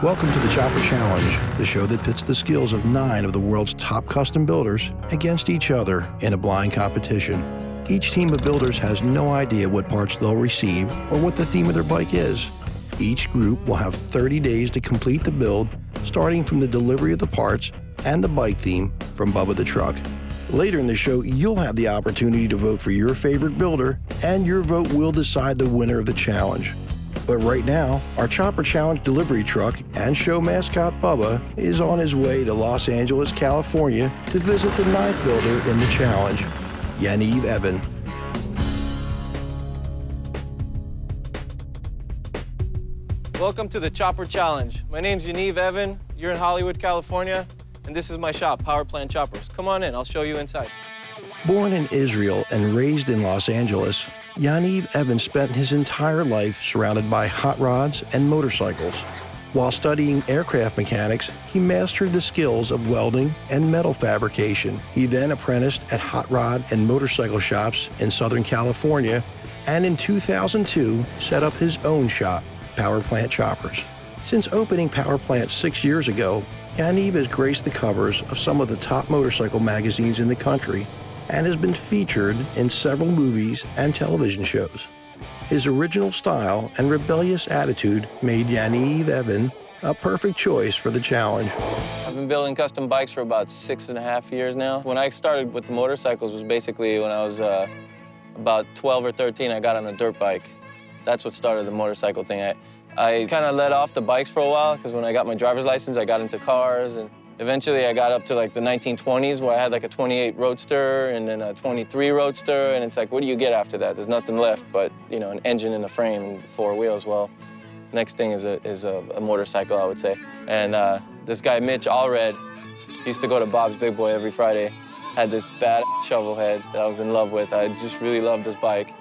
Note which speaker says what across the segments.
Speaker 1: Welcome to the Chopper Challenge, the show that pits the skills of 9 of the world's top custom builders against each other in a blind competition. Each team of builders has no idea what parts they'll receive or what the theme of their bike is. Each group will have 30 days to complete the build, starting from the delivery of the parts and the bike theme from Bubba the Truck. Later in the show, you'll have the opportunity to vote for your favorite builder, and your vote will decide the winner of the challenge. But right now, our Chopper Challenge delivery truck and show mascot Bubba is on his way to Los Angeles, California to visit the 9th builder in the challenge, Yaniv Evan.
Speaker 2: Welcome to the Chopper Challenge. My name's Yaniv Evan. You're in Hollywood, California, and this is my shop, Power Plant Choppers. Come on in, I'll show you inside.
Speaker 1: Born in Israel and raised in Los Angeles, Yaniv Evan spent his entire life surrounded by hot rods and motorcycles. While studying aircraft mechanics, he mastered the skills of welding and metal fabrication. He then apprenticed at hot rod and motorcycle shops in Southern California, and in 2002 set up his own shop, Power Plant Choppers. Since opening Power Plant 6 years ago, Yaniv has graced the covers of some of the top motorcycle magazines in the country and has been featured in several movies and television shows. His original style and rebellious attitude made Yaniv Evan a perfect choice for the challenge.
Speaker 2: I've been building custom bikes for about 6.5 years now. When I started with the motorcycles was basically when I was about 12 or 13, I got on a dirt bike. That's what started the motorcycle thing. I kind of let off the bikes for a while because when I got my driver's license, I got into cars, and eventually I got up to like the 1920s where I had like a 28 Roadster and then a 23 Roadster, and it's like, what do you get after that? There's nothing left but, you know, an engine and a frame and 4 wheels. Well, next thing is a motorcycle, I would say. And this guy, Mitch Allred, used to go to Bob's Big Boy every Friday, had this bad shovel head that I was in love with. I just really loved his bike.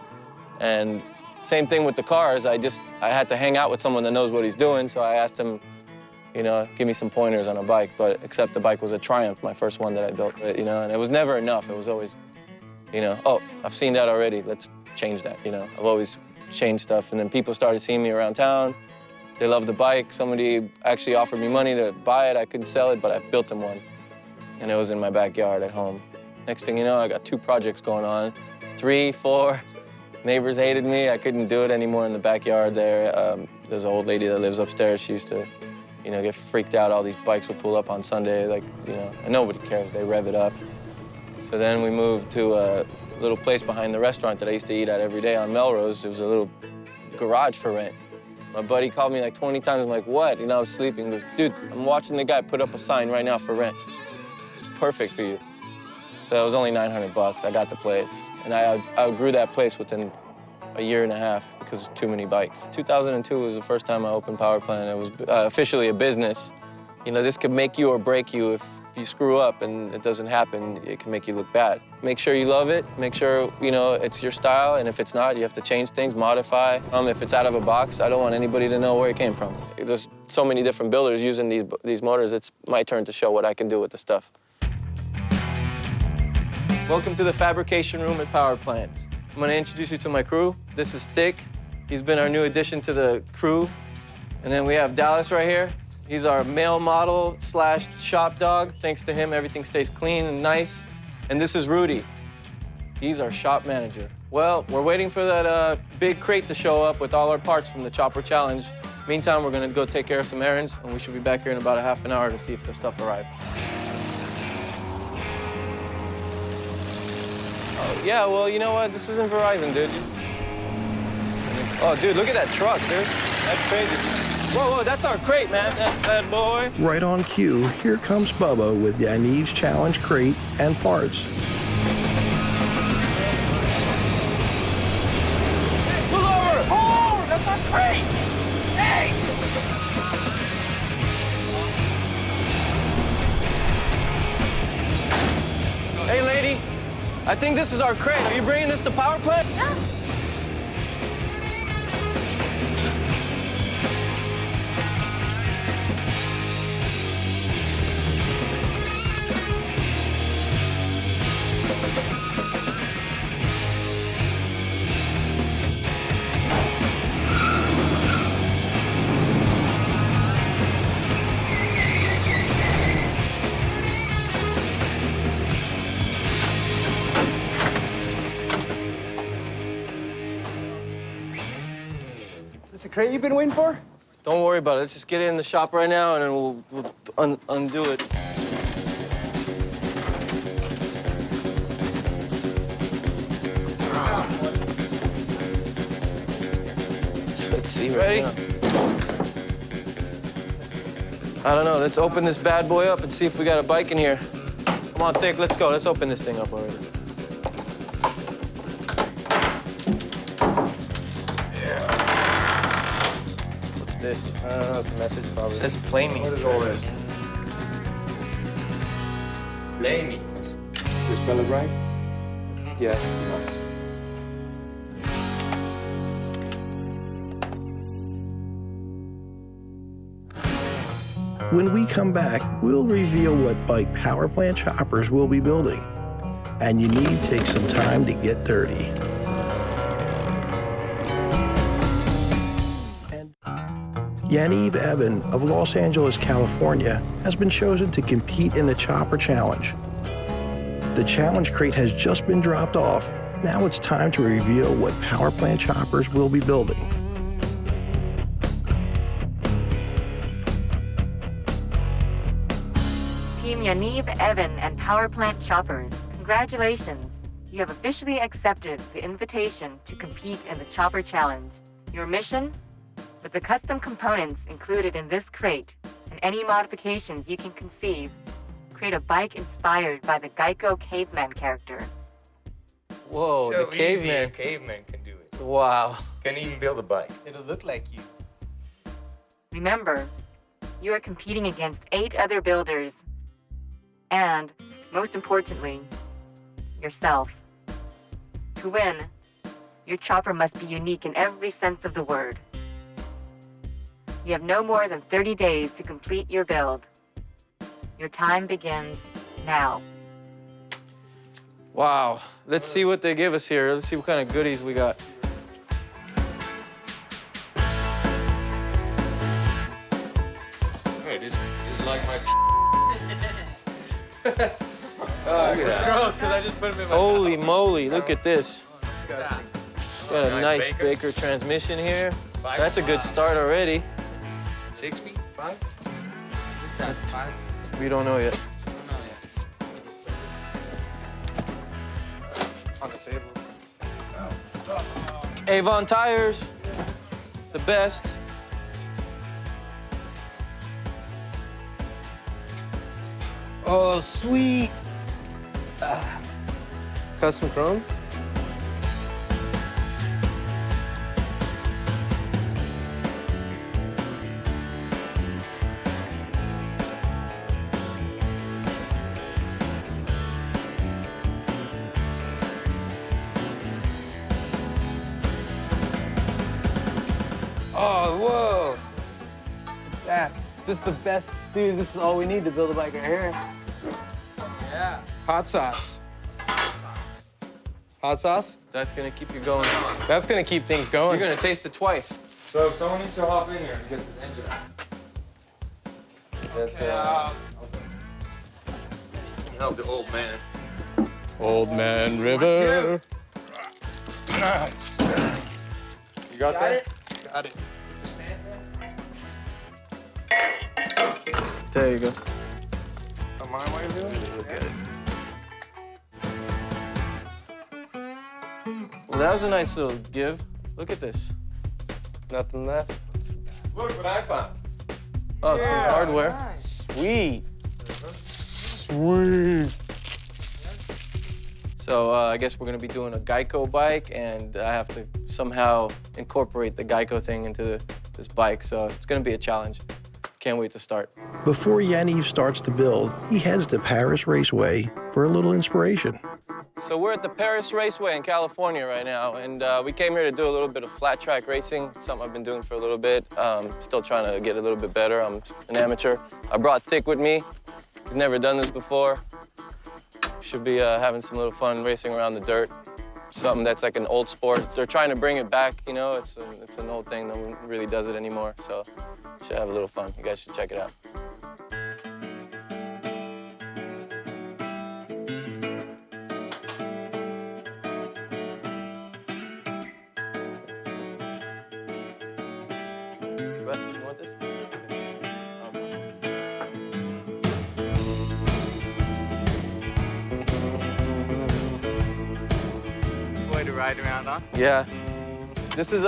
Speaker 2: And same thing with the cars. I had to hang out with someone that knows what he's doing, so I asked him, you know, give me some pointers on a bike, but except the bike was a Triumph, my first one that I built, you know, and it was never enough. It was always, you know, oh, I've seen that already, let's change that, you know. I've always changed stuff, and then people started seeing me around town. They loved the bike. Somebody actually offered me money to buy it. I couldn't sell it, but I built them one, and it was in my backyard at home. Next thing you know, I got 2 projects going on, 3, 4. Neighbors hated me. I couldn't do it anymore in the backyard there. There's an old lady that lives upstairs. She used to, you know, get freaked out. All these bikes would pull up on Sunday, like, you know, and nobody cares. They rev it up. So then we moved to a little place behind the restaurant that I used to eat at every day on Melrose. It was a little garage for rent. My buddy called me like 20 times. I'm like, what? You know, I was sleeping. He goes, dude, I'm watching the guy put up a sign right now for rent. It's perfect for you. So it was only $900. I got the place. And I outgrew that place within a year and a half because too many bikes. 2002 was the first time I opened Power Plant. It was officially a business. You know, this could make you or break you. If you screw up and it doesn't happen, it can make you look bad. Make sure you love it. Make sure, you know, it's your style. And if it's not, you have to change things, modify. If it's out of a box, I don't want anybody to know where it came from. There's so many different builders using these motors. It's my turn to show what I can do with the stuff. Welcome to the fabrication room at Power Plant. I'm gonna introduce you to my crew. This is Thick. He's been our new addition to the crew. And then we have Dallas right here. He's our male model / shop dog. Thanks to him, everything stays clean and nice. And this is Rudy. He's our shop manager. Well, we're waiting for that big crate to show up with all our parts from the Chopper Challenge. Meantime, we're gonna go take care of some errands, and we should be back here in about a half an hour to see if the stuff arrived. Yeah, well, you know what? This isn't Verizon, dude. Oh, dude, look at that truck, dude. That's crazy. Whoa, that's our crate, man. That bad boy.
Speaker 1: Right on cue, here comes Bubba with Yaniv's challenge crate and parts.
Speaker 2: Hey, pull over! Pull over! That's our crate! Hey! Hey, lady. I think this is our crate. Are you bringing this to Power Plant?
Speaker 3: Yeah. crate you've been waiting for?
Speaker 2: Don't worry about it. Let's just get it in the shop right now, and then we'll undo it. Let's see, ready? I don't know. Let's open this bad boy up and see if we got a bike in here. Come on, Thick, let's go. Let's open this thing up already. What's this? I don't know. It's a message, probably. It says play me.
Speaker 3: What is all this?
Speaker 2: Play me.
Speaker 3: Did you spell it right?
Speaker 2: Yeah.
Speaker 1: When we come back, we'll reveal what bike power plant choppers we'll be building. And Yaniv takes some time to get dirty. And Yaniv Evan of Los Angeles, California, has been chosen to compete in the Chopper Challenge. The challenge crate has just been dropped off. Now it's time to reveal what power plant choppers we'll be building.
Speaker 4: Team Yaniv Evan and Power Plant Choppers, congratulations. You have officially accepted the invitation to compete in the Chopper Challenge. Your mission? With the custom components included in this crate and any modifications you can conceive, create a bike inspired by the GEICO Caveman character.
Speaker 2: Whoa,
Speaker 5: so
Speaker 2: the
Speaker 5: easy, a
Speaker 2: caveman.
Speaker 5: caveman can do it.
Speaker 2: Wow.
Speaker 5: Can even build a bike. It'll look like you.
Speaker 4: Remember, you are competing against 8 other builders and, most importantly, yourself. To win, your chopper must be unique in every sense of the word. You have no more than 30 days to complete your build. Your time begins now.
Speaker 2: Wow. Let's see what they give us here. Let's see what kind of goodies we got.
Speaker 5: Hey, this is like my.
Speaker 2: It's
Speaker 5: gross because I just put them in my.
Speaker 2: Holy moly, look at this.
Speaker 5: Disgusting.
Speaker 2: Got a nice
Speaker 5: Baker.
Speaker 2: Baker transmission here.
Speaker 5: 5
Speaker 2: That's a good
Speaker 5: miles.
Speaker 2: start already.
Speaker 5: 6 feet? 5?
Speaker 2: We don't know yet.
Speaker 5: On the table.
Speaker 2: Avon tires, the best. Oh, sweet. Custom chrome. Oh, whoa. What's that? This is the best, dude. This is all we need to build a bike right here.
Speaker 5: Yeah.
Speaker 3: Hot sauce. Hot sauce?
Speaker 2: That's gonna keep you going.
Speaker 3: That's gonna keep things going.
Speaker 2: You're gonna taste it twice.
Speaker 5: So someone needs to hop in here and get this engine out. That's, help the old man.
Speaker 3: Old Man River.
Speaker 5: You got that?
Speaker 3: Got it.
Speaker 2: There you go.
Speaker 3: On my way to do it?
Speaker 2: Look at it. Well, that was a nice little give. Look at this.
Speaker 3: Nothing left.
Speaker 5: Look what I found.
Speaker 2: Oh, some hardware.
Speaker 3: Sweet. Sweet.
Speaker 2: So I guess we're gonna be doing a GEICO bike, and I have to somehow incorporate the GEICO thing into this bike. So it's gonna be a challenge. Can't wait to start.
Speaker 1: Before Yaniv starts the build, he heads to Paris Raceway for a little inspiration.
Speaker 2: So we're at the Paris Raceway in California right now, and we came here to do a little bit of flat track racing, something I've been doing for a little bit. Still trying to get a little bit better. I'm an amateur. I brought Thick with me. He's never done this before. Should be having some little fun racing around the dirt. Something that's like an old sport. They're trying to bring it back, you know? It's an old thing. No one really does it anymore, so should have a little fun. You guys should check it out.
Speaker 6: riding around on?
Speaker 2: Yeah. This is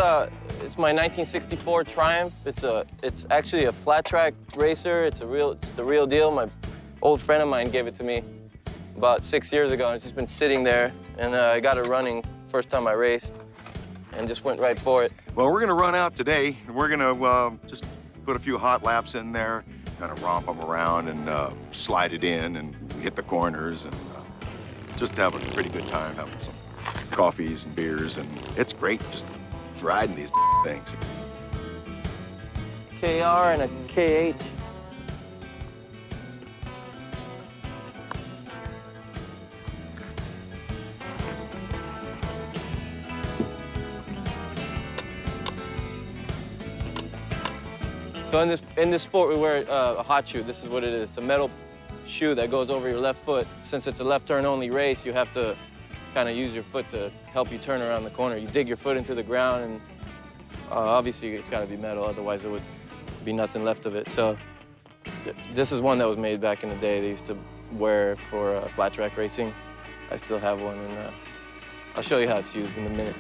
Speaker 2: it's my 1964 Triumph. It's actually a flat track racer. It's the real deal. My old friend of mine gave it to me about 6 years ago, and it's just been sitting there. And I got it running first time I raced, and just went right for it.
Speaker 7: Well, we're gonna run out today, and we're gonna just put a few hot laps in there, kind of romp them around and slide it in and hit the corners, and just have a pretty good time having some coffees and beers, and it's great just riding these things.
Speaker 2: KR and a KH. So in this sport, we wear a hot shoe. This is what it is. It's a metal shoe that goes over your left foot. Since it's a left turn only race, you have to kind of use your foot to help you turn around the corner. You dig your foot into the ground, and obviously it's got to be metal, otherwise there would be nothing left of it. So this is one that was made back in the day. They used to wear for flat track racing. I still have one, and I'll show you how it's used in a minute.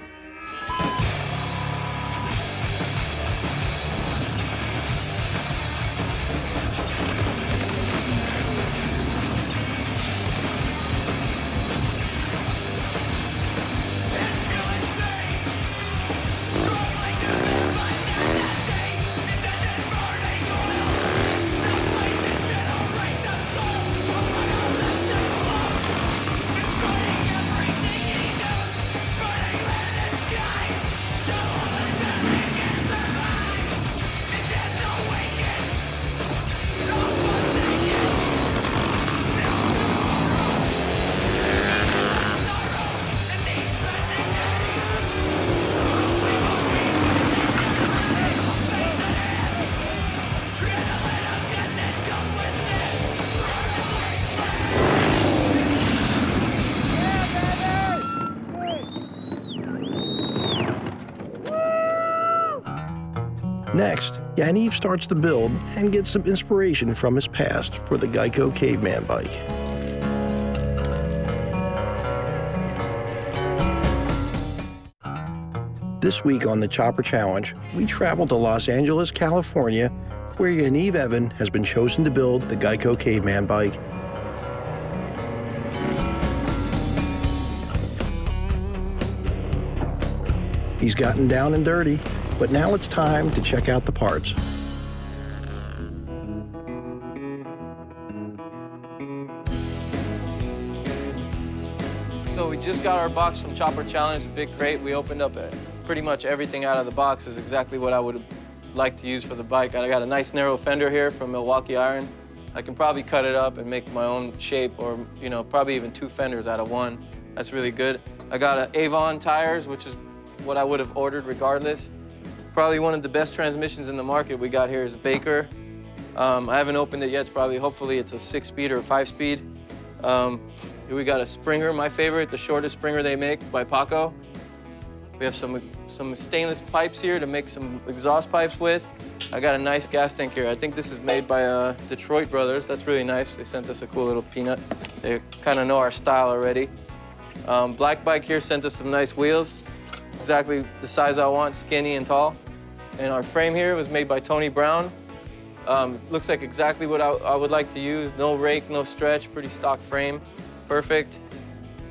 Speaker 1: Next, Yaniv starts the build and gets some inspiration from his past for the GEICO Caveman bike. This week on the Chopper Challenge, we travel to Los Angeles, California, where Yaniv Evan has been chosen to build the GEICO Caveman bike. He's gotten down and dirty, but now it's time to check out the parts.
Speaker 2: So we just got our box from Chopper Challenge, a big crate. We opened up pretty much everything out of the box is exactly what I would like to use for the bike. I got a nice narrow fender here from Milwaukee Iron. I can probably cut it up and make my own shape, or probably even 2 fenders out of 1. That's really good. I got Avon tires, which is what I would have ordered regardless. Probably one of the best transmissions in the market we got here is Baker. I haven't opened it yet. Hopefully it's a 6-speed or a 5-speed. Here we got a Springer, my favorite, the shortest Springer they make by Paco. We have some stainless pipes here to make some exhaust pipes with. I got a nice gas tank here. I think this is made by Detroit Brothers. That's really nice. They sent us a cool little peanut. They kind of know our style already. Black Bike here sent us some nice wheels. Exactly the size I want, skinny and tall. And our frame here was made by Tony Brown. Looks like exactly what I would like to use. No rake, no stretch, pretty stock frame, perfect.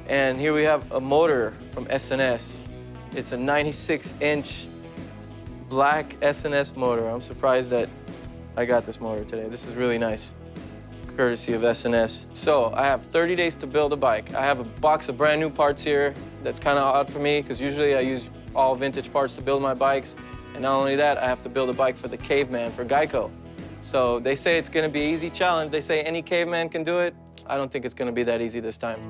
Speaker 2: And here we have a motor from S&S. It's a 96-inch black S&S motor. I'm surprised that I got this motor today. This is really nice, courtesy of S&S. So I have 30 days to build a bike. I have a box of brand new parts here. That's kind of odd for me, because usually I use all vintage parts to build my bikes. And not only that, I have to build a bike for the Caveman for GEICO. So they say it's gonna be an easy challenge. They say any caveman can do it. I don't think it's gonna be that easy this time.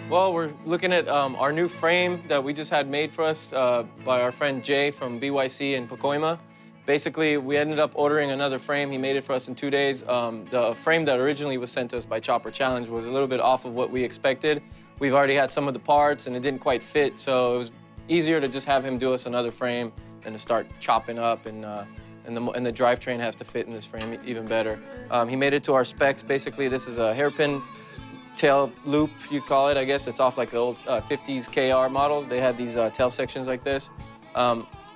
Speaker 2: Well, we're looking at our new frame that we just had made for us by our friend Jay from BYC in Pacoima. Basically, we ended up ordering another frame. He made it for us in 2 days. The frame that originally was sent to us by Chopper Challenge was a little bit off of what we expected. We've already had some of the parts, and it didn't quite fit, so it was easier to just have him do us another frame than to start chopping up, and the drivetrain has to fit in this frame even better. He made it to our specs. Basically, this is a hairpin tail loop, you call it, I guess. It's off like the old 50s KR models. They had these tail sections like this.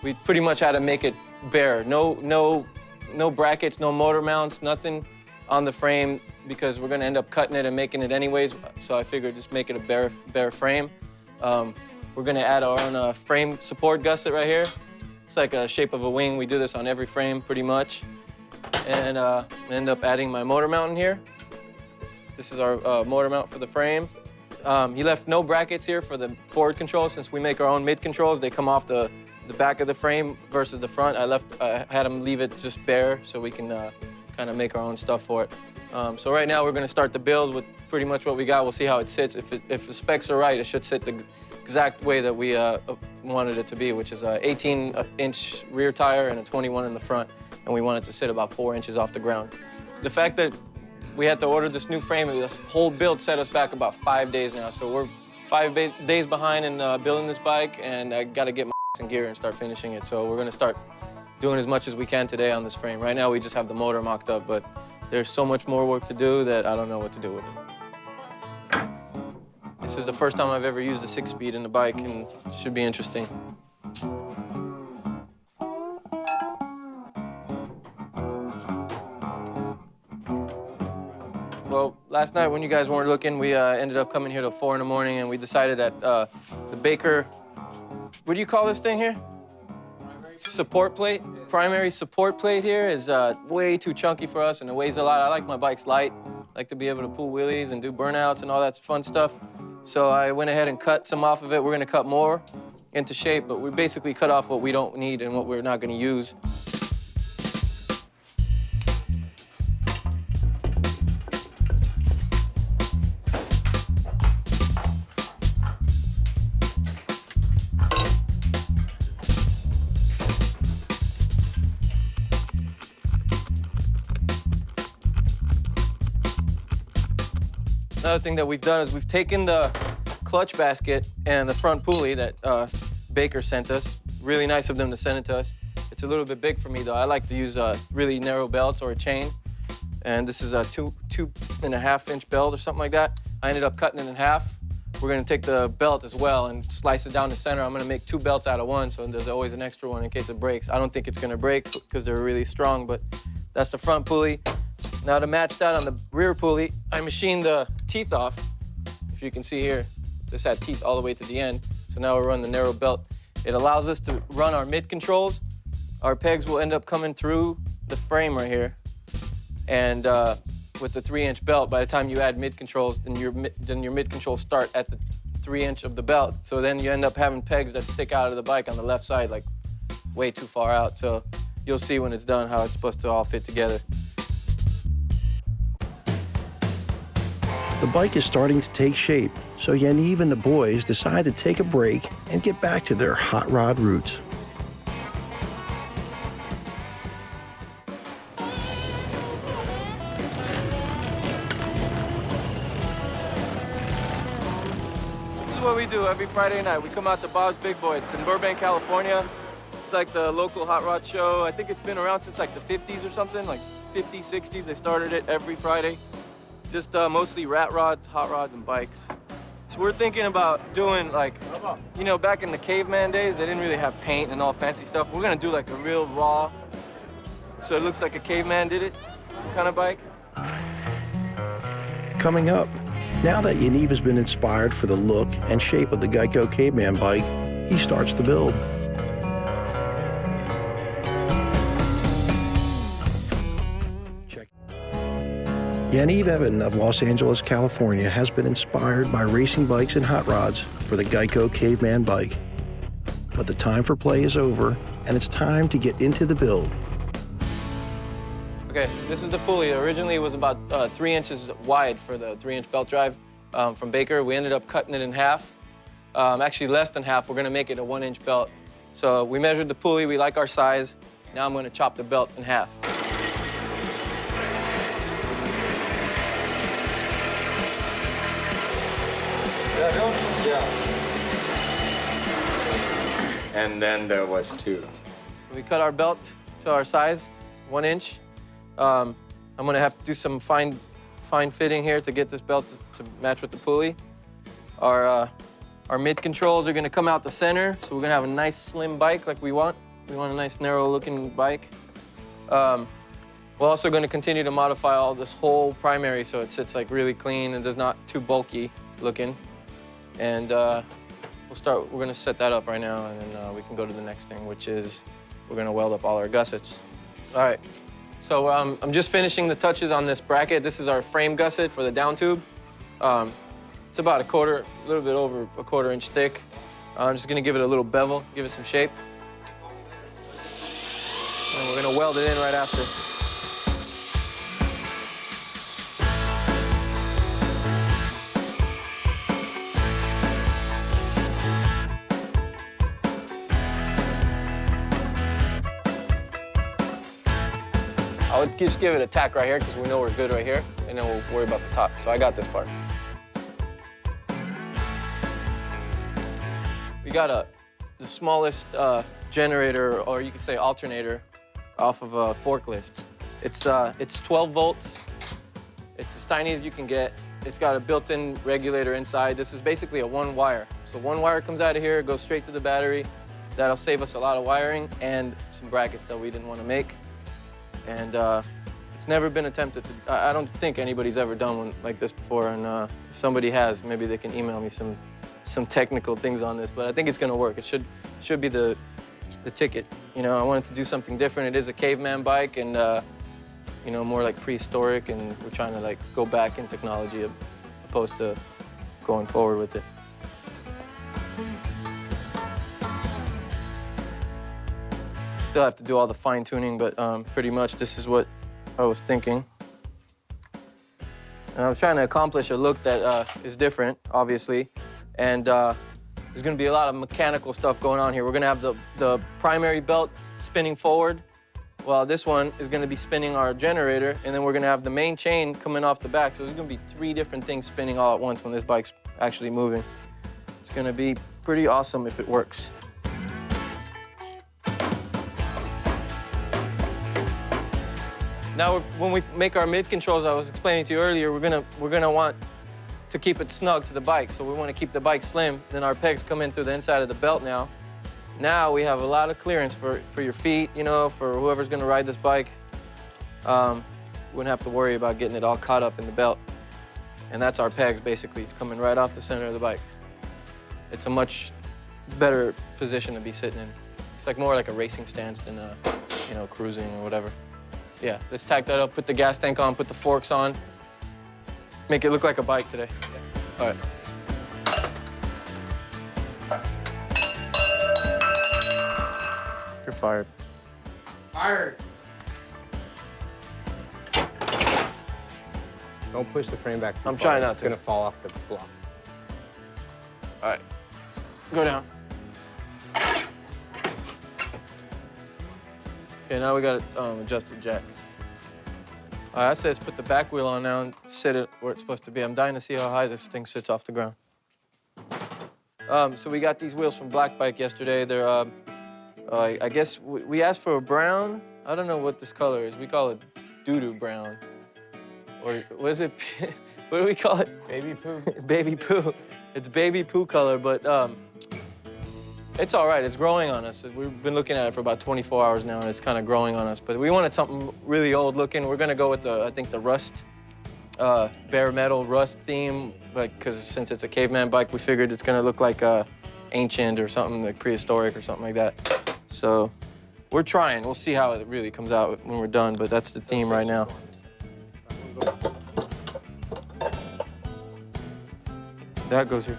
Speaker 2: We pretty much had to make it bare. No brackets, no motor mounts, nothing on the frame, because we're gonna end up cutting it and making it anyways. So I figured just make it a bare frame. We're gonna add our own frame support gusset right here. It's like a shape of a wing. We do this on every frame pretty much. And end up adding my motor mount in here. This is our motor mount for the frame. He left no brackets here for the forward controls. Since we make our own mid controls, they come off the back of the frame versus the front. I had him leave it just bare so we can kind of make our own stuff for it. So right now we're gonna start the build with pretty much what we got. We'll see how it sits. If the specs are right, it should sit the exact way that we wanted it to be, which is a 18-inch rear tire and a 21 in the front, and we want it to sit about 4 inches off the ground. The fact that we had to order this new frame, the whole build set us back about 5 days now, so we're 5 days behind in building this bike, and I gotta get my in gear and start finishing it, so we're gonna start doing as much as we can today on this frame. Right now we just have the motor mocked up, but there's so much more work to do that I don't know what to do with it. This is the first time I've ever used a 6-speed in the bike, and it should be interesting. Well, last night when you guys weren't looking, we ended up coming here till 4 in the morning, and we decided that the Baker, what do you call this thing here? Support plate. Primary support plate here is way too chunky for us, and it weighs a lot. I like my bikes light. I like to be able to pull wheelies and do burnouts and all that fun stuff. So I went ahead and cut some off of it. We're gonna cut more into shape, but we basically cut off what we don't need and what we're not gonna use. Another thing that we've done is we've taken the clutch basket and the front pulley that Baker sent us. Really nice of them to send it to us. It's a little bit big for me though. I like to use really narrow belts or a chain. And this is a 2.5-inch belt or something like that. I ended up cutting it in half. We're gonna take the belt as well and slice it down the center. I'm gonna make 2 belts out of one, so there's always an extra one in case it breaks. I don't think it's gonna break because they're really strong, but that's the front pulley. Now to match that on the rear pulley, I machined the teeth off. If you can see here, this had teeth all the way to the end. So now we're running the narrow belt. It allows us to run our mid controls. Our pegs will end up coming through the frame right here. And with the 3-inch belt, by the time you add mid controls, then your mid controls start at the 3-inch of the belt. So then you end up having pegs that stick out of the bike on the left side, like way too far out. So you'll see when it's done how it's supposed to all fit together.
Speaker 1: The bike is starting to take shape, so Yaniv and the boys decide to take a break and get back to their hot rod roots.
Speaker 2: This is what we do every Friday night. We come out to Bob's Big Boy. It's in Burbank, California. It's like the local hot rod show. I think it's been around since like the 50s or something, like 50s, 60s. They started it every Friday. Just mostly rat rods, hot rods, and bikes. So we're thinking about doing like, you know, back in the caveman days, they didn't really have paint and all fancy stuff. We're gonna do like a real raw, so it looks like a caveman did it kind of bike.
Speaker 1: Coming up, now that Yaniv has been inspired for the look and shape of the GEICO Caveman bike, he starts the build. Yaniv Evan of Los Angeles, California has been inspired by racing bikes and hot rods for the GEICO Caveman bike. But the time for play is over, and it's time to get into the build.
Speaker 2: Okay, this is the pulley. Originally it was about 3 inches wide for the 3-inch belt drive from Baker. We ended up cutting it in half, actually less than half. We're gonna make it a 1-inch belt. So we measured the pulley, we like our size. Now I'm gonna chop the belt in half.
Speaker 5: And then there was 2.
Speaker 2: We cut our belt to our size, 1 inch. I'm gonna have to do some fine fine fitting here to get this belt to match with the pulley. Our mid controls are gonna come out the center, so we're gonna have a nice slim bike like we want. We want a nice narrow looking bike. We're also gonna continue to modify all this whole primary so it sits like really clean and is not too bulky looking. And we're gonna set that up right now, and then we can go to the next thing, which is we're gonna weld up all our gussets. All right, so I'm just finishing the touches on this bracket. This is our frame gusset for the down tube. It's about a little bit over a 1/4 inch thick. I'm just gonna give it a little bevel, give it some shape. And we're gonna weld it in right after. I'll just give it a tack right here because we know we're good right here, and then we'll worry about the top. So I got this part. We got the smallest generator, or you could say alternator, off of a forklift. It's 12 volts. It's as tiny as you can get. It's got a built-in regulator inside. This is basically a one wire. So one wire comes out of here, goes straight to the battery. That'll save us a lot of wiring and some brackets that we didn't want to make. And it's never been attempted to, I don't think anybody's ever done one like this before, and if somebody has, maybe they can email me some technical things on this, but I think it's gonna work. It should be the ticket. You know, I wanted to do something different. It is a caveman bike, and you know, more like prehistoric, and we're trying to like go back in technology opposed to going forward with it. Still have to do all the fine tuning, but pretty much this is what I was thinking. And I was trying to accomplish a look that is different, obviously, and there's gonna be a lot of mechanical stuff going on here. We're gonna have the primary belt spinning forward, while this one is gonna be spinning our generator, and then we're gonna have the main chain coming off the back. So there's gonna be 3 different things spinning all at once when this bike's actually moving. It's gonna be pretty awesome if it works. Now, when we make our mid controls, I was explaining to you earlier, we're gonna want to keep it snug to the bike. So we want to keep the bike slim. Then our pegs come in through the inside of the belt now. Now we have a lot of clearance for your feet, you know, for whoever's gonna ride this bike. We wouldn't have to worry about getting it all caught up in the belt. And that's our pegs, basically. It's coming right off the center of the bike. It's a much better position to be sitting in. It's like more like a racing stance than you know, cruising or whatever. Yeah, let's tack that up, put the gas tank on, put the forks on. Make it look like a bike today. All right. You're fired.
Speaker 3: Fired. Don't push the frame back too
Speaker 2: I'm
Speaker 3: far.
Speaker 2: trying not
Speaker 3: It's
Speaker 2: to.
Speaker 3: gonna fall off the block.
Speaker 2: All right, go down. Okay, now we got it adjusted jack. All right, I say let's put the back wheel on now and sit it where it's supposed to be. I'm dying to see how high this thing sits off the ground. So we got these wheels from Black Bike yesterday. They're, I guess we asked for a brown. I don't know what this color is. We call it doo-doo brown. Or what is it? What do we call it?
Speaker 3: Baby poo.
Speaker 2: Baby poo. It's baby poo color, but it's all right. It's growing on us. We've been looking at it for about 24 hours now, and it's kind of growing on us. But we wanted something really old looking. We're gonna go with I think the rust, bare metal rust theme, like, because since it's a caveman bike, we figured it's gonna look like ancient or something like prehistoric or something like that. So we're trying. We'll see how it really comes out when we're done, but that's the theme right now. That goes here.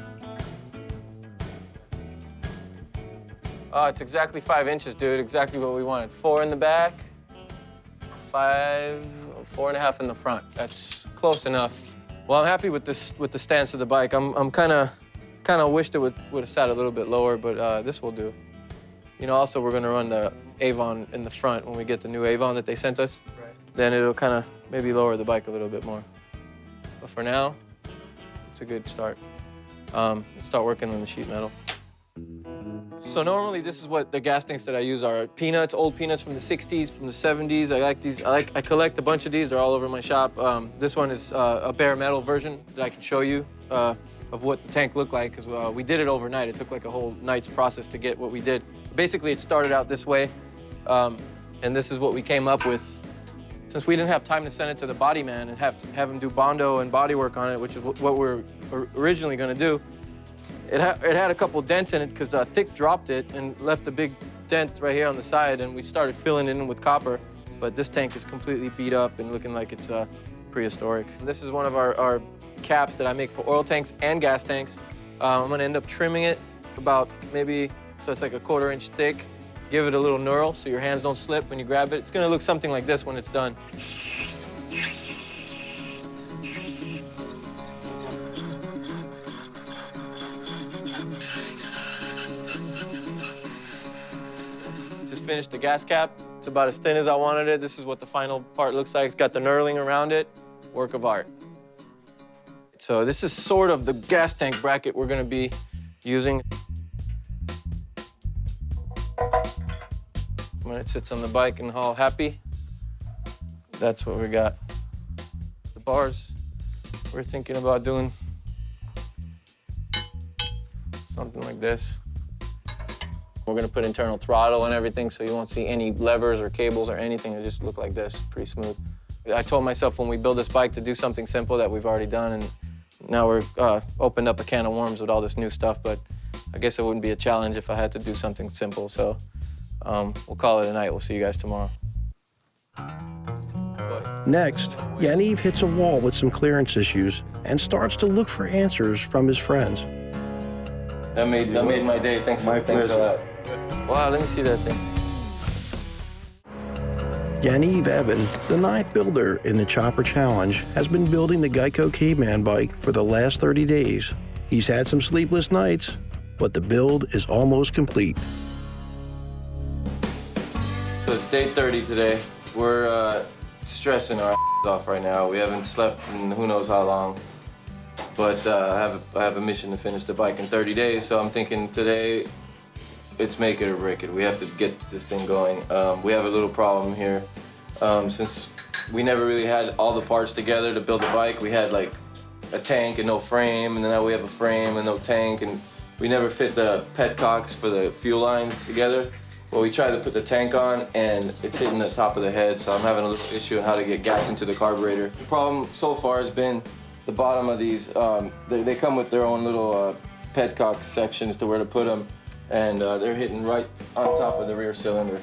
Speaker 2: Oh, it's exactly 5 inches, dude. Exactly what we wanted. 4 in the back, 4.5 in the front. That's close enough. Well, I'm happy with this, with the stance of the bike. I'm kind of wished it would have sat a little bit lower, but this will do. You know, also we're gonna run the Avon in the front when we get the new Avon that they sent us. Right. Then it'll kind of maybe lower the bike a little bit more. But for now, it's a good start. Let's start working on the sheet metal. So normally this is what the gas tanks that I use are peanuts, old peanuts from the 60s, from the 70s. I like these. I collect a bunch of these. They're all over my shop. This one is a bare metal version that I can show you of what the tank looked like, because we did it overnight. It took like a whole night's process to get what we did. Basically, it started out this way, and this is what we came up with. Since we didn't have time to send it to the body man and have him do bondo and body work on it, which is what we're originally going to do, it had a couple dents in it because Thick dropped it and left a big dent right here on the side, and we started filling it in with copper. But this tank is completely beat up and looking like it's prehistoric. This is one of our caps that I make for oil tanks and gas tanks. I'm gonna end up trimming it about maybe, so it's like a 1/4 inch thick. Give it a little knurl so your hands don't slip when you grab it. It's gonna look something like this when it's done. Just finished the gas cap. It's about as thin as I wanted it. This is what the final part looks like. It's got the knurling around it. Work of art. So this is sort of the gas tank bracket we're gonna be using. When it sits on the bike and all happy, that's what we got. The bars, we're thinking about doing something like this. We're gonna put internal throttle and everything, so you won't see any levers or cables or anything. It'll just look like this, pretty smooth. I told myself when we build this bike to do something simple that we've already done, and now we're opened up a can of worms with all this new stuff, but I guess it wouldn't be a challenge if I had to do something simple, so we'll call it a night. We'll see you guys tomorrow.
Speaker 1: Next, Yaniv hits a wall with some clearance issues and starts to look for answers from his friends.
Speaker 2: That made my day. Thanks a lot. Wow, let me see that thing.
Speaker 1: Yaniv Evan, the 9th builder in the Chopper Challenge, has been building the GEICO Caveman bike for the last 30 days. He's had some sleepless nights, but the build is almost complete.
Speaker 2: So it's day 30 today. We're stressing our off right now. We haven't slept in who knows how long. But I have a mission to finish the bike in 30 days, so I'm thinking today it's make it or break it. We have to get this thing going. We have a little problem here. Since we never really had all the parts together to build the bike, we had like a tank and no frame, and then now we have a frame and no tank, and we never fit the petcocks for the fuel lines together. Well, we tried to put the tank on, and it's hitting the top of the head, so I'm having a little issue on how to get gas into the carburetor. The problem so far has been the bottom of these. They come with their own little petcock sections to where to put them, and they're hitting right on top of the rear cylinder.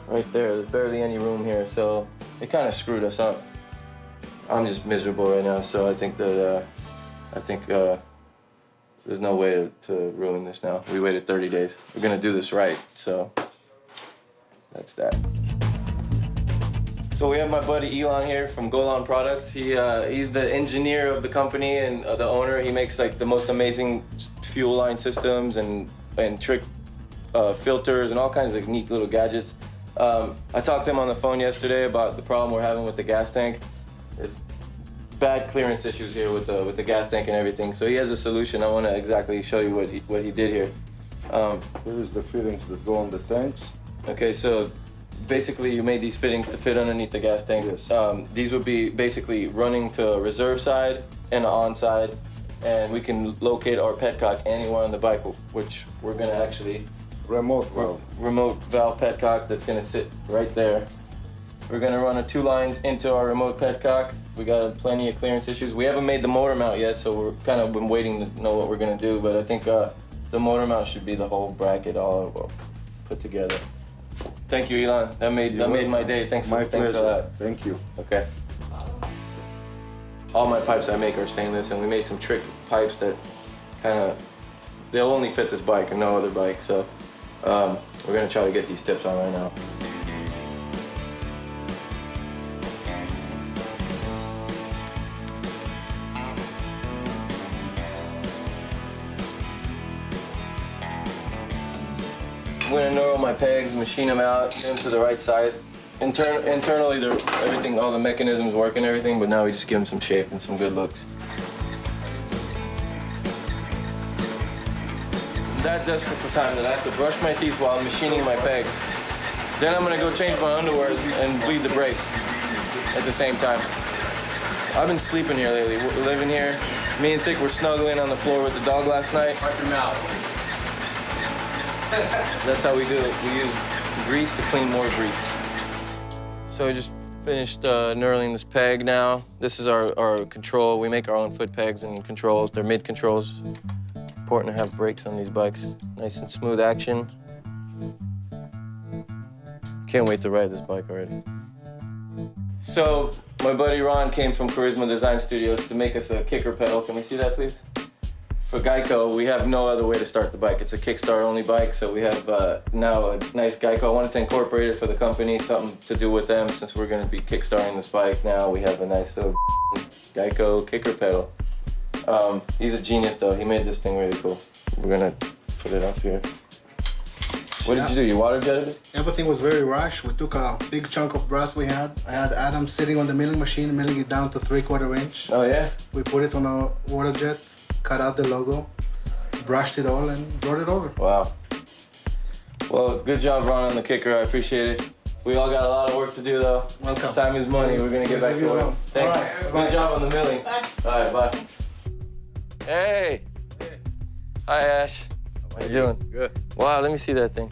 Speaker 2: Right there, there's barely any room here, so it kind of screwed us up. I'm just miserable right now, so I think that there's no way to ruin this now. We waited 30 days. We're gonna do this right, so that's that. So we have my buddy Elon here from Golan Products. He's the engineer of the company and the owner. He makes like the most amazing fuel line systems and trick filters and all kinds of neat little gadgets. I talked to him on the phone yesterday about the problem we're having with the gas tank. It's bad clearance issues here with the gas tank and everything. So he has a solution. I want to exactly show you what he did here.
Speaker 6: This is the fittings that go on the tanks.
Speaker 2: Okay, so basically you made these fittings to fit underneath the gas tank.
Speaker 6: Yes.
Speaker 2: These would be basically running to a reserve side and an on side, and we can locate our petcock anywhere on the bike, which we're gonna actually
Speaker 6: Remote valve.
Speaker 2: remote valve petcock that's gonna sit right there. We're gonna run 2 lines into our remote petcock. We got plenty of clearance issues. We haven't made the motor mount yet, so we're kind of been waiting to know what we're gonna do, but I think the motor mount should be the whole bracket all put together. Thank you, Elon. That made my day. Thanks a lot.
Speaker 6: Thank you.
Speaker 2: Okay. All my pipes I make are stainless, and we made some trick pipes that they'll only fit this bike and no other bike, so we're gonna try to get these tips on right now. I'm gonna knurl my pegs, machine them out, get them to the right size. Internally, everything, all the mechanisms work and everything, but now we just give them some shape and some good looks. that desperate for time that I have to brush my teeth while machining my pegs. Then I'm gonna go change my underwear and bleed the brakes at the same time. I've been sleeping here lately, living here. Me and Thick were snuggling on the floor with the dog last night. Wipe your mouth. That's how we do it. We use grease to clean more grease. So I just finished knurling this peg now. This is our control. We make our own foot pegs and controls. They're mid controls. Important to have brakes on these bikes. Nice and smooth action. Can't wait to ride this bike already. So my buddy Ron came from Charisma Design Studios to make us a kicker pedal. Can we see that, please? For GEICO, we have no other way to start the bike. It's a Kickstart only bike, so we have now a nice GEICO. I wanted to incorporate it for the company, something to do with them, since we're gonna be kickstarting this bike now. We have a nice little GEICO kicker pedal. He's a genius though, he made this thing really cool. We're gonna put it up here. What did you do, you water jetted it?
Speaker 8: Everything was very rushed. We took a big chunk of brass we had. I had Adam sitting on the milling machine, milling it down to 3/4 inch.
Speaker 2: Oh yeah?
Speaker 8: We put it on a water jet, cut out the logo, brushed it all, and brought it over.
Speaker 2: Wow. Well, good job, Ron, on the kicker. I appreciate it. We all got a lot of work to do, though.
Speaker 8: Welcome.
Speaker 2: Time is money. We're gonna get back to work. Thanks. Good job on the milling. All right, bye. Hey. Hi, Ash. How you doing?
Speaker 3: Good.
Speaker 2: Wow, let me see that thing.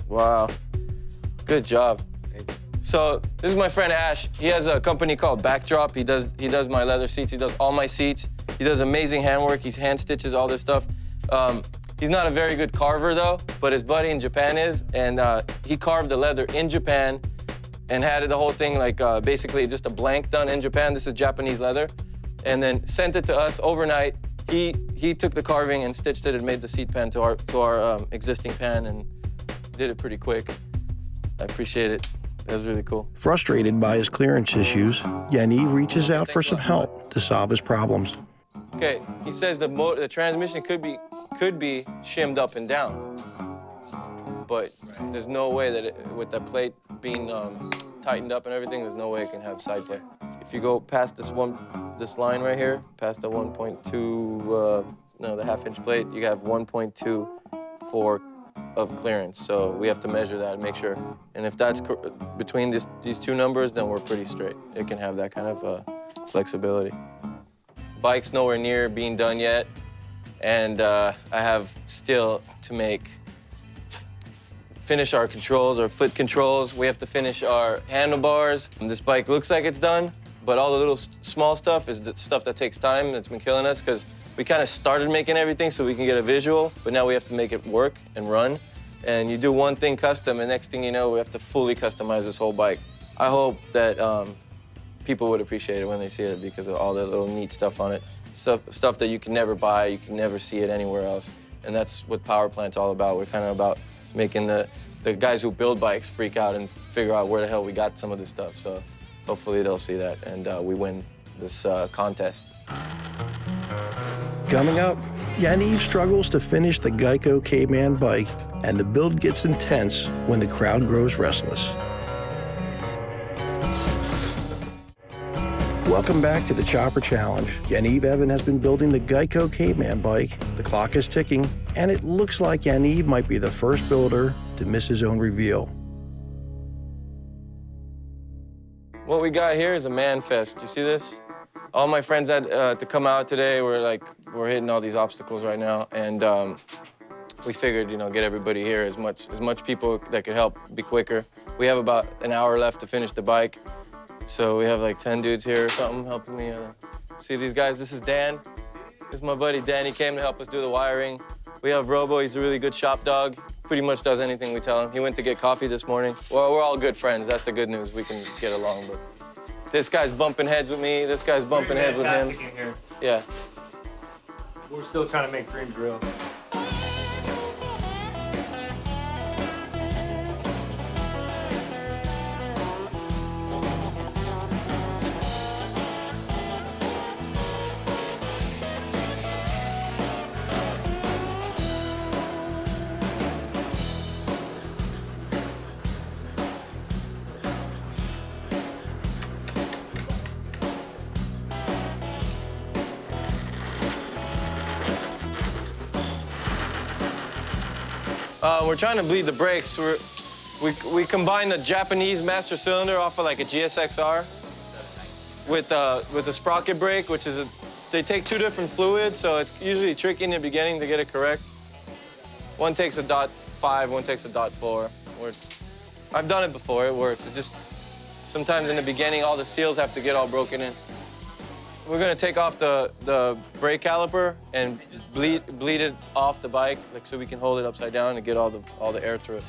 Speaker 2: Wow. Good job. So this is my friend Ash. He has a company called Backdrop. He does my leather seats. He does all my seats. He does amazing handwork. He hand stitches all this stuff. He's not a very good carver though, but his buddy in Japan is, and he carved the leather in Japan and had the whole thing like basically just a blank done in Japan. This is Japanese leather, and then sent it to us overnight. He took the carving and stitched it and made the seat pan to our existing pan and did it pretty quick. I appreciate it. That was really cool.
Speaker 1: Frustrated by his clearance issues, Yaniv reaches out for some help to solve his problems.
Speaker 2: Okay, he says the transmission could be shimmed up and down, but there's no way that with that plate being tightened up and everything, there's no way it can have side play. If you go past this line right here, past the 1.2, the half-inch plate, you have 1.24 of clearance. So we have to measure that and make sure. And if that's between these two numbers, then we're pretty straight. It can have that kind of flexibility. Bike's nowhere near being done yet, and I have still to finish our controls, our foot controls. We have to finish our handlebars. And this bike looks like it's done, but all the little small stuff is the stuff that takes time that's been killing us, because we kind of started making everything so we can get a visual, but now we have to make it work and run. And you do one thing custom, and next thing you know, we have to fully customize this whole bike. I hope that people would appreciate it when they see it because of all the little neat stuff on it. Stuff that you can never buy, you can never see it anywhere else. And that's what Power Plant's all about. We're kind of about making the guys who build bikes freak out and figure out where the hell we got some of this stuff. So hopefully they'll see that and we win this contest.
Speaker 1: Coming up, Yaniv struggles to finish the GEICO Caveman bike, and the build gets intense when the crowd grows restless. Welcome back to the Chopper Challenge. Yaniv Evan has been building the GEICO Caveman bike. The clock is ticking, and it looks like Yaniv might be the first builder to miss his own reveal.
Speaker 2: What we got here is a man fest. You see this? All my friends had to come out today. We're hitting all these obstacles right now, and we figured, get everybody here, as much people that could help be quicker. We have about an hour left to finish the bike, so we have like 10 dudes here or something helping me. See these guys? This is Dan. This is my buddy Dan. He came to help us do the wiring. We have Robo. He's a really good shop dog. Pretty much does anything we tell him. He went to get coffee this morning. Well, we're all good friends. That's the good news. We can get along, but. This guy's bumping heads with me. This guy's bumping heads with him.
Speaker 3: In here.
Speaker 2: Yeah.
Speaker 3: We're still trying to make dreams real.
Speaker 2: We're trying to bleed the brakes. We combine the Japanese master cylinder off of like a GSXR with a sprocket brake, which is they take two different fluids, so it's usually tricky in the beginning to get it correct. One takes a .5, one takes a .4. I've done it before, it works. It just, sometimes in the beginning, all the seals have to get all broken in. We're gonna take off the brake caliper and bleed it off the bike, like so we can hold it upside down and get all the air through it.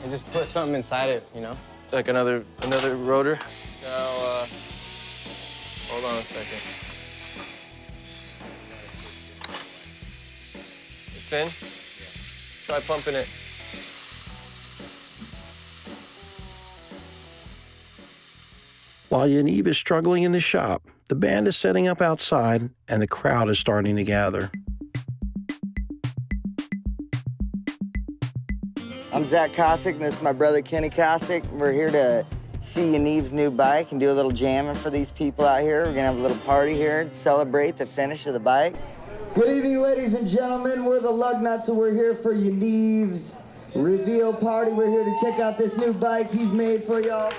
Speaker 9: And just put something inside it, you know?
Speaker 2: Like another rotor. Now, hold on a second. It's in. Try pumping it.
Speaker 1: While Yaniv is struggling in the shop, the band is setting up outside and the crowd is starting to gather.
Speaker 10: I'm Zach Kosick, and this is my brother Kenny Kosick. We're here to see Yaniv's new bike and do a little jamming for these people out here. We're gonna have a little party here to celebrate the finish of the bike. Good evening, ladies and gentlemen. We're the Lugnuts, and we're here for Yaniv's reveal party. We're here to check out this new bike he's made for y'all.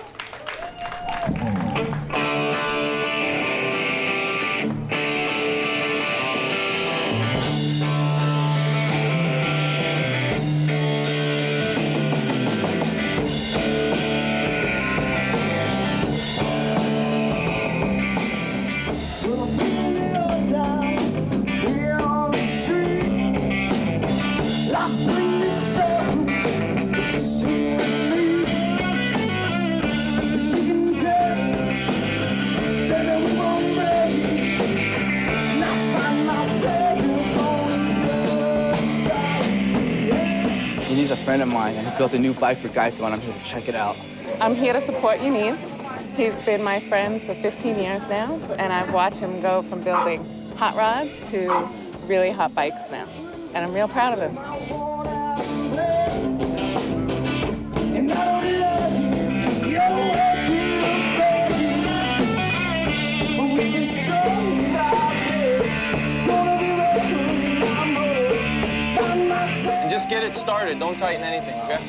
Speaker 9: He's a friend of mine, and he built a new bike for GEICO, and I'm here to check it out.
Speaker 11: I'm here to support Yaniv. He's been my friend for 15 years now, and I've watched him go from building hot rods to really hot bikes now. And I'm real proud of him.
Speaker 2: And just get it started. Don't tighten anything, okay?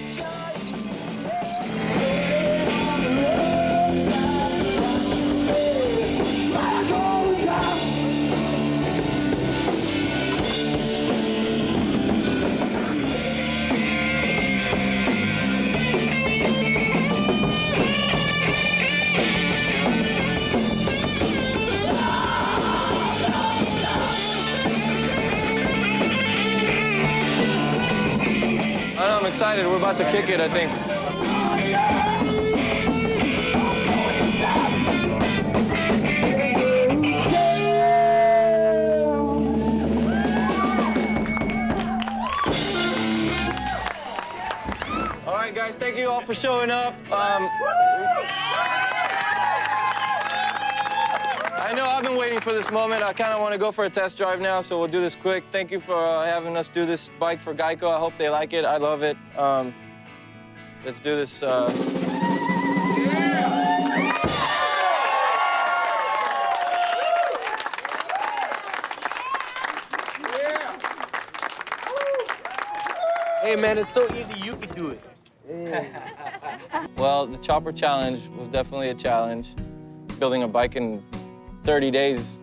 Speaker 2: I'm excited. We're about to kick it, I think. All right, guys, thank you all for showing up. I know I've been waiting for this moment. I kind of want to go for a test drive now, so we'll do this quick. Thank you for having us do this bike for GEICO. I hope they like it. I love it. Let's do this.
Speaker 9: Hey, man, it's so easy. You can do it.
Speaker 2: Well, the chopper challenge was definitely a challenge. Building a bike in 30 days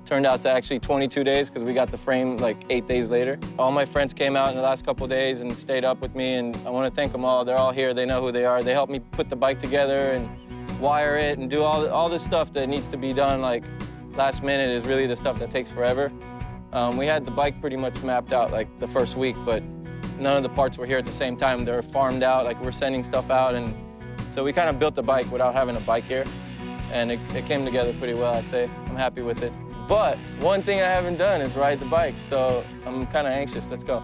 Speaker 2: turned out to actually 22 days because we got the frame like 8 days later. All my friends came out in the last couple of days and stayed up with me, and I want to thank them all. They're all here. They know who they are. They helped me put the bike together and wire it and do all this stuff that needs to be done like last minute is really the stuff that takes forever. We had the bike pretty much mapped out like the first week, but none of the parts were here at the same time. They were farmed out, like we're sending stuff out, and so we kind of built the bike without having a bike here. And it came together pretty well, I'd say. I'm happy with it. But one thing I haven't done is ride the bike, so I'm kind of anxious. Let's go.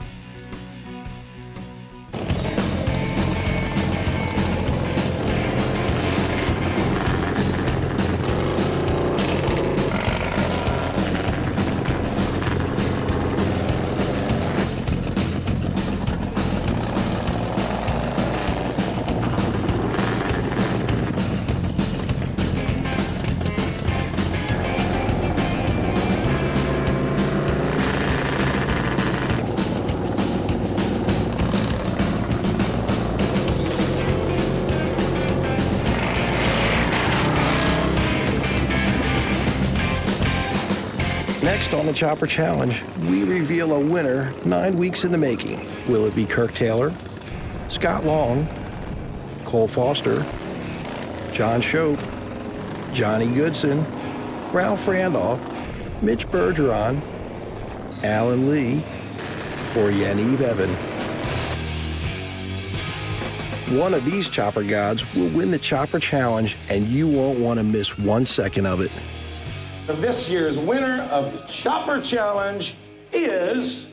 Speaker 1: Next on the Chopper Challenge, we reveal a winner 9 weeks in the making. Will it be Kirk Taylor, Scott Long, Cole Foster, John Shope, Johnny Goodson, Ralph Randolph, Mitch Bergeron, Alan Lee, or Yaniv Evan? One of these chopper gods will win the Chopper Challenge, and you won't want to miss 1 second of it.
Speaker 12: This year's winner of the Chopper Challenge is